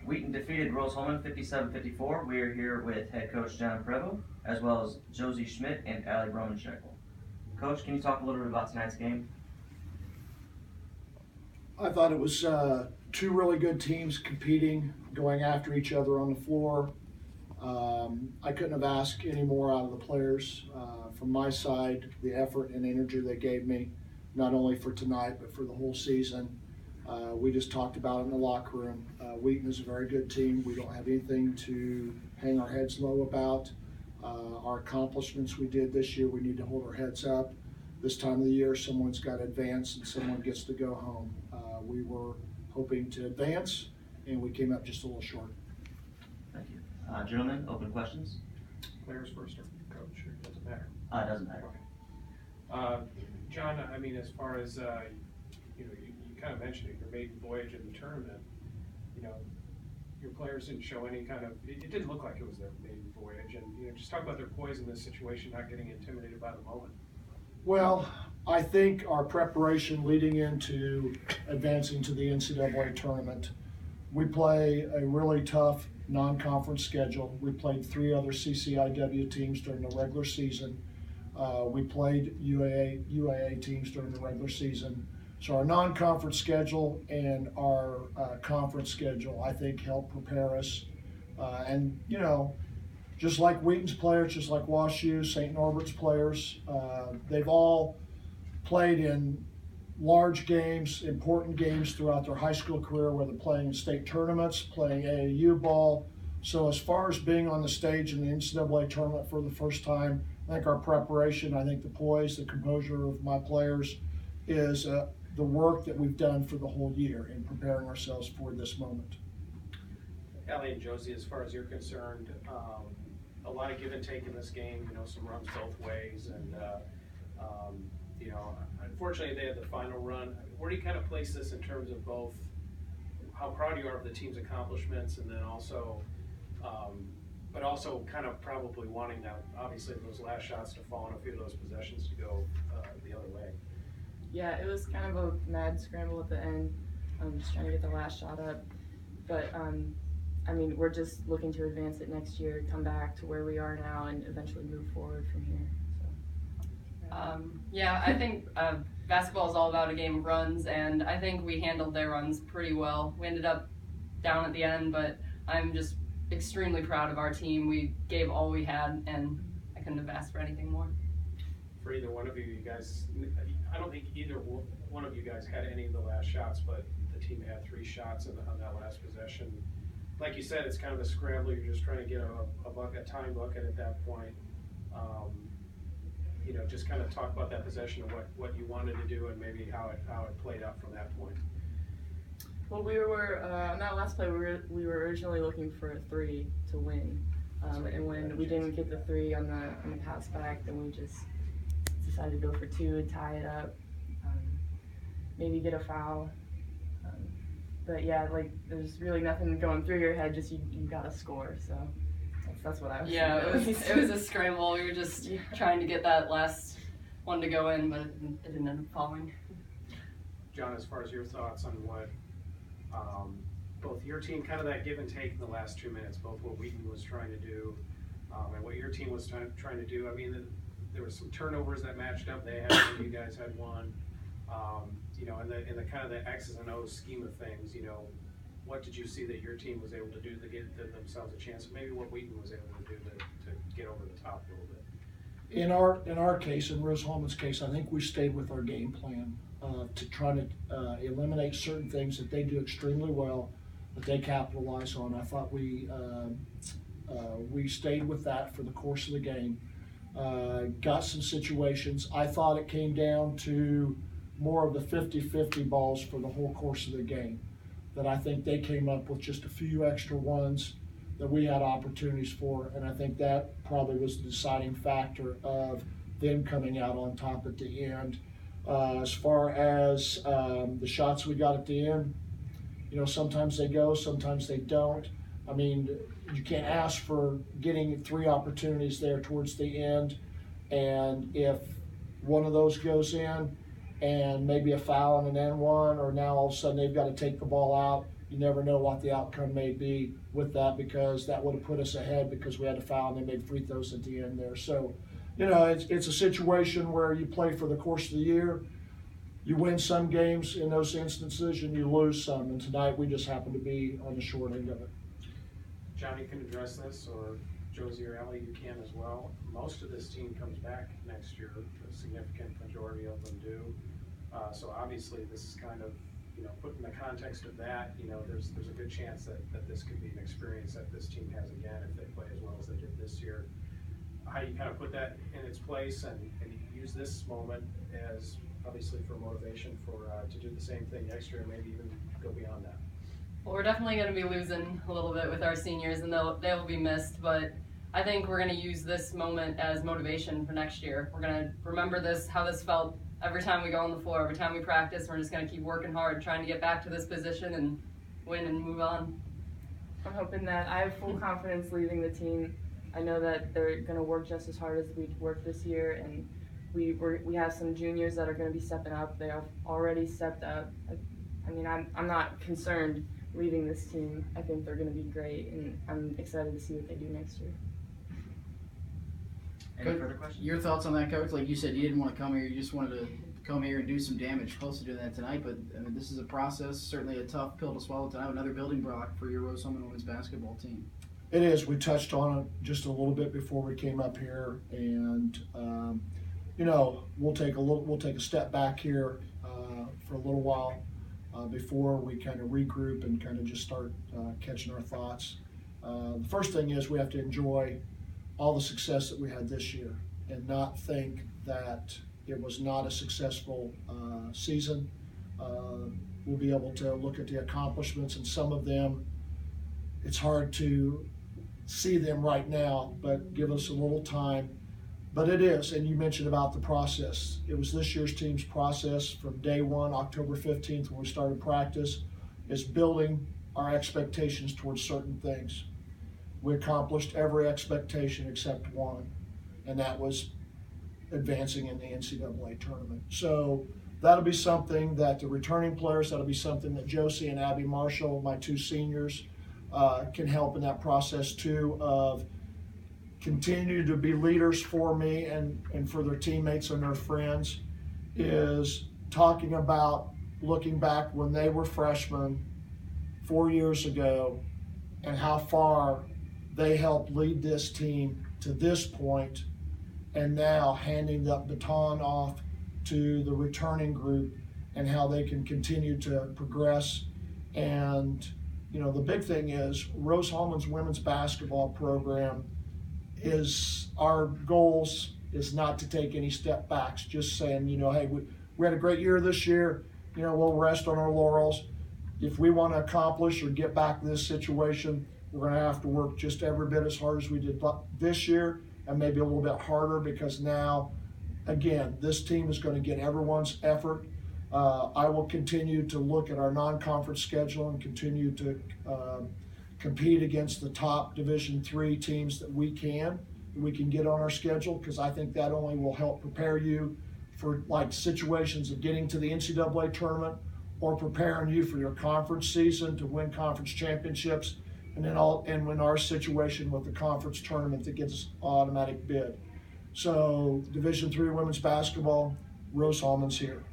Wheaton defeated Rose-Hulman 57-54. We are here with head coach John Prevo, as well as Josie Schmidt and Allie Romancheck. Coach, can you talk a little bit about tonight's game? I thought it was two really good teams competing, going after each other on the floor. I couldn't have asked any more out of the players. From my side, the effort and energy they gave me, not only for tonight, but for the whole season. We just talked about it in the locker room. Wheaton is a very good team. We don't have anything to hang our heads low about. Our accomplishments we did this year, we need to hold our heads up. This time of the year, someone's got to advance and someone gets to go home. We were hoping to advance, and we came up just a little short. Thank you. Gentlemen, open questions? Players first or coach, or it doesn't matter? It doesn't matter. Okay. John, I mean, as far as, you kind of mentioned it, your maiden voyage in the tournament, your players didn't show any kind of, it didn't look like it was their maiden voyage, and just talk about their poise in this situation, not getting intimidated by the moment. Well, I think our preparation leading into advancing to the NCAA tournament, we play a really tough non-conference schedule. We played 3 other CCIW teams during the regular season. We played UAA teams during the regular season. So our non-conference schedule and our conference schedule, I think, helped prepare us. And, just like Wheaton's players, just like WashU, St. Norbert's players, they've all played in large games, important games throughout their high school career, whether playing in state tournaments, playing AAU ball. So as far as being on the stage in the NCAA tournament for the first time, I think our preparation, I think the poise, the composure of my players is the work that we've done for the whole year in preparing ourselves for this moment. Allie and Josie, as far as you're concerned, a lot of give and take in this game, some runs both ways, and unfortunately they had the final run. Where do you kind of place this in terms of both how proud you are of the team's accomplishments, and then also, but also kind of probably wanting that, obviously, those last shots to fall and a few of those possessions to go the other way? Yeah, it was kind of a mad scramble at the end, just trying to get the last shot up. But we're just looking to advance it next year, come back to where we are now, and eventually move forward from here. Yeah, I think basketball is all about a game of runs, and I think we handled their runs pretty well. We ended up down at the end, but I'm just extremely proud of our team. We gave all we had, and I couldn't have asked for anything more. For either one of you guys, I don't think either one of you guys had any of the last shots, but the team had 3 shots on that last possession. Like you said, it's kind of a scramble. You're just trying to get a time bucket at that point. Just kind of talk about that possession of what you wanted to do and maybe how it played out from that point. Well, we were on that last play. We were originally looking for a 3 to win, and when we didn't get the 3 on the pass back, then we just decided to go for 2 and tie it up, maybe get a foul. But yeah, there's really nothing going through your head, just you got to score. So that's what I was Yeah, it was a scramble. We were just trying to get that last one to go in, but it didn't end up falling. John, as far as your thoughts on what both your team, kind of that give and take in the last 2 minutes, both what Wheaton was trying to do and what your team was trying to do. I mean, there were some turnovers that matched up. They had one, you guys had one. In the kind of the X's and O's scheme of things, what did you see that your team was able to do to give themselves a chance? Maybe what Wheaton was able to do to get over the top a little bit. In our case, in Rose-Hulman's case, I think we stayed with our game plan to try to eliminate certain things that they do extremely well, that they capitalize on. I thought we stayed with that for the course of the game. Got some situations. I thought it came down to more of the 50-50 balls for the whole course of the game, that I think they came up with just a few extra ones that we had opportunities for, and I think that probably was the deciding factor of them coming out on top at the end. As far as the shots we got at the end, sometimes they go, sometimes they don't. I mean, you can't ask for getting 3 opportunities there towards the end, and if one of those goes in and maybe a foul and an N1, or now all of a sudden they've got to take the ball out, You never know what the outcome may be with that, because that would have put us ahead because we had a foul and they made free throws at the end there. So, it's a situation where you play for the course of the year. You win some games in those instances and you lose some. And tonight we just happen to be on the short end of it. Johnny can address this, or Josie or Ellie, you can as well. Most of this team comes back next year. A significant majority of them do. So obviously this is kind of, put in the context of that, there's a good chance that this could be an experience that this team has again if they play as well as they did this year. How you kind of put that in its place and use this moment as obviously for motivation to do the same thing next year and maybe even go beyond that. Well, we're definitely going to be losing a little bit with our seniors, and they'll be missed, but I think we're going to use this moment as motivation for next year. We're going to remember how this felt every time we go on the floor, every time we practice. We're just going to keep working hard, trying to get back to this position and win and move on. I'm hoping that I have full confidence leaving the team. I know that they're going to work just as hard as we worked this year, and we have some juniors that are going to be stepping up. They have already stepped up. I mean, I'm not concerned leaving this team. I think they're going to be great, and I'm excited to see what they do next year. Any further questions? Your thoughts on that, Coach? Like you said, you didn't want to come here. You just wanted to come here and do some damage. Close to doing that tonight, but I mean, this is a process. Certainly a tough pill to swallow tonight. Another building block for your Rose-Hulman women's basketball team. It is. We touched on it just a little bit before we came up here, and we'll take a step back here for a little while before we kind of regroup and kind of just start catching our thoughts. The first thing is we have to enjoy all the success that we had this year and not think that it was not a successful season. We'll be able to look at the accomplishments, and some of them, it's hard to see them right now, but give us a little time. But it is, and you mentioned about the process. It was this year's team's process from day one, October 15th, when we started practice, is building our expectations towards certain things. We accomplished every expectation except one, and that was advancing in the NCAA tournament. So that'll be something that the returning players, that'll be something that Josie and Abby Marshall, my two seniors, can help in that process too, of continue to be leaders for me and for their teammates and their friends, is talking about looking back when they were freshmen 4 years ago and how far they helped lead this team to this point, and now handing that baton off to the returning group and how they can continue to progress. And the big thing is Rose-Hulman's women's basketball program is, our goals is not to take any step backs, just saying, hey, we had a great year this year, we'll rest on our laurels. If we want to accomplish or get back to this situation, we're going to have to work just every bit as hard as we did this year, and maybe a little bit harder, because now, again, this team is going to get everyone's effort. I will continue to look at our non-conference schedule and continue to compete against the top Division III teams that we can get on our schedule, because I think that only will help prepare you for situations of getting to the NCAA tournament, or preparing you for your conference season to win conference championships, and win our situation with the conference tournament that gets us automatic bid. So Division III women's basketball, Rose-Hulman's here.